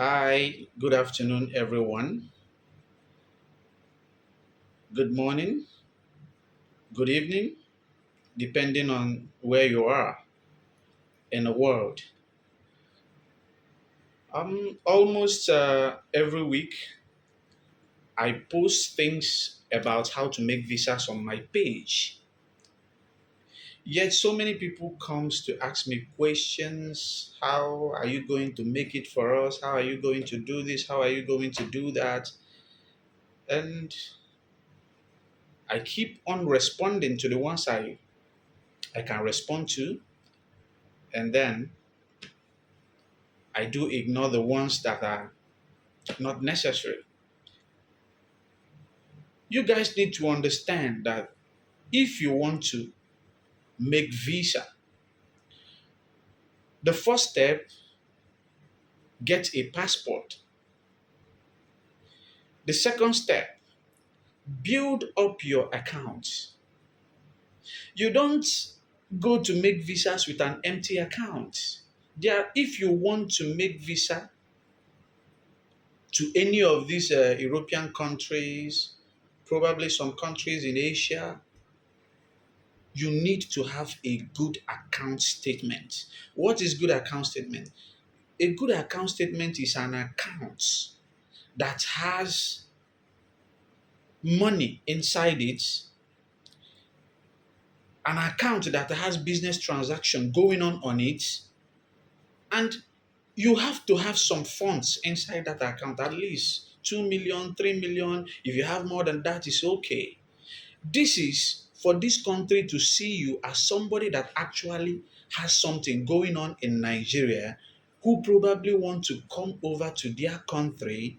Hi, good afternoon, everyone. Good morning, good evening, depending on where you are in the world. Almost every week, I post things about how to make visas on my page. Yet, so many people comes to ask me questions. How are you going to make it for us? How are you going to do this? How are you going to do that? And I keep on responding to the ones I can respond to, and then I do ignore the ones that are not necessary. You guys need to understand that if you want to make visa, the first step, get a passport. The second step, build up your account. You don't go to make visas with an empty account. If you want to make visa to any of these European countries, probably some countries in Asia, you need to have a good account statement. What is good account statement? A good account statement is an account that has money inside it, an account that has business transaction going on it, and you have to have some funds inside that account, at least 2 million, 3 million. If you have more than that, it's okay. This is for this country to see you as somebody that actually has something going on in Nigeria, who probably want to come over to their country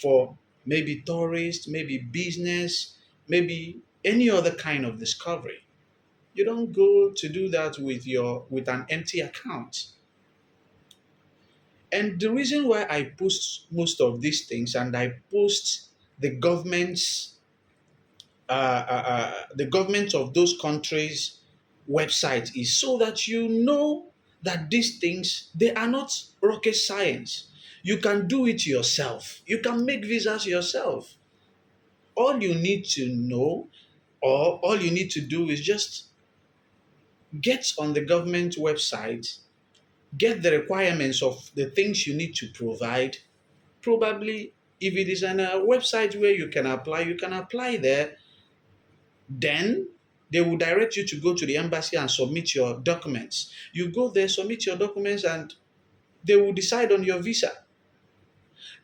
for maybe tourist, maybe business, maybe any other kind of discovery. You don't go to do that with an empty account. And the reason why I post most of these things, and I post the government's the government of those countries website, is so that you know that these things, they are not rocket science. You can do it yourself. You can make visas yourself. All you need to know, or all you need to do, is just get on the government website, get the requirements of the things you need to provide. Probably if it is on a website where you can apply there. Then they will direct you to go to the embassy and submit your documents. You go there, submit your documents, and they will decide on your visa.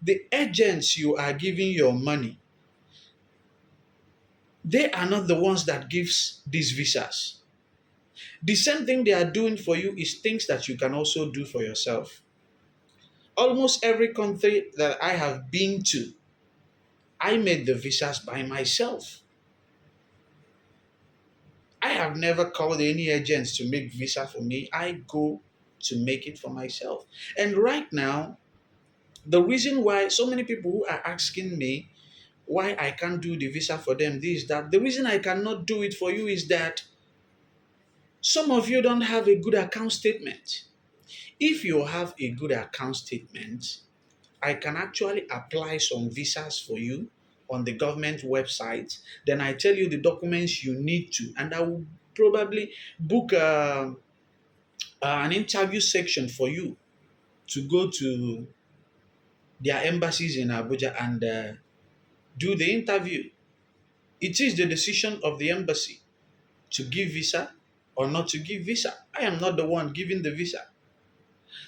The agents you are giving your money, they are not the ones that gives these visas. The same thing they are doing for you is things that you can also do for yourself. Almost every country that I have been to, I made the visas by myself. I have never called any agents to make visa for me. I go to make it for myself. And right now, the reason why so many people who are asking me why I can't do the visa for them, this, that, the reason I cannot do it for you is that some of you don't have a good account statement. If you have a good account statement, I can actually apply some visas for you on the government website. Then I tell you the documents you need to, and I will probably book an interview section for you to go to their embassies in Abuja and do the interview. It is the decision of the embassy to give visa or not to give visa. I am not the one giving the visa.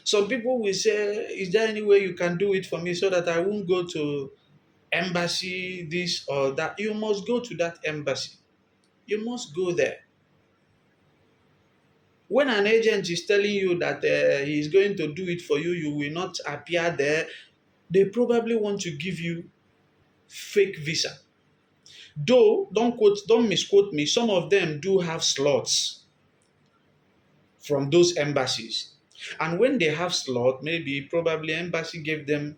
Some people will say, is there any way you can do it for me so that I won't go to embassy, this or that? You must go to that embassy. You must go there. When an agent is telling you that he is going to do it for you, you will not appear there. They probably want to give you fake visa. Though, don't misquote me, some of them do have slots from those embassies. And when they have slot, maybe probably embassy gave them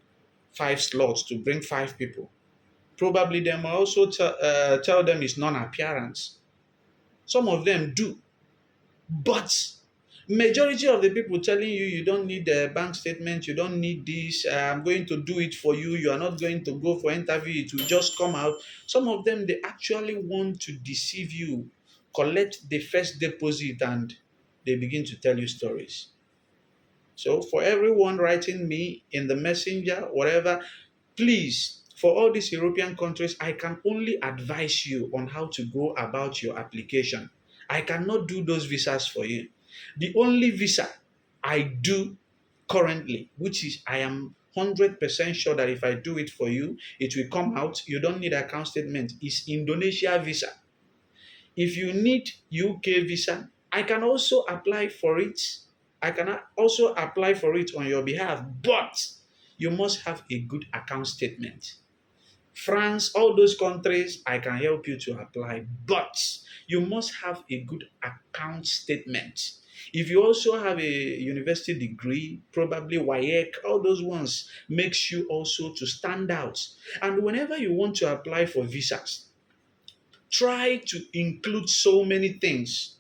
5 slots to bring 5 people. Probably they might also tell them it's non-appearance. Some of them do. But Majority of the people telling you you don't need a bank statement, you don't need this, I'm going to do it for you, you are not going to go for interview, it will just come out. Some of them, they actually want to deceive you, collect the first deposit, and they begin to tell you stories. So for everyone writing me in the messenger, whatever, please, for all these European countries, I can only advise you on how to go about your application. I cannot do those visas for you. The only visa I do currently, which is I am 100% sure that if I do it for you, it will come out. You don't need account statement. Is Indonesia visa. If you need UK visa, I can also apply for it. I can also apply for it on your behalf, but you must have a good account statement. France, all those countries, I can help you to apply, but you must have a good account statement. If you also have a university degree, probably WAEC, all those ones makes you also to stand out. And whenever you want to apply for visas, try to include so many things.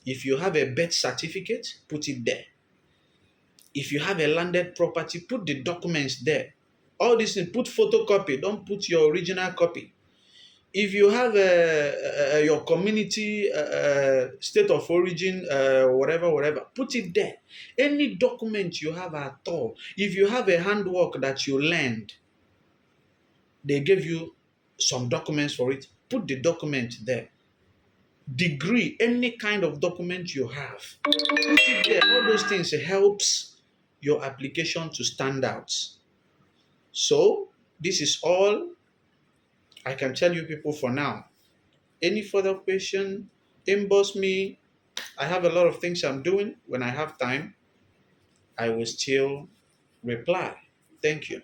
If you have a birth certificate, put it there. If you have a landed property, put the documents there. All these things, put photocopy, don't put your original copy. If you have your community state of origin, whatever, put it there. Any document you have at all. If you have a handwork that you learned, they gave you some documents for it, put the document there. Degree, any kind of document you have, put it there. All those things helps your application to stand out. So this is all I can tell you people for now. Any further question, inbox me. I have a lot of things I'm doing. When I have time, I will still reply. Thank you.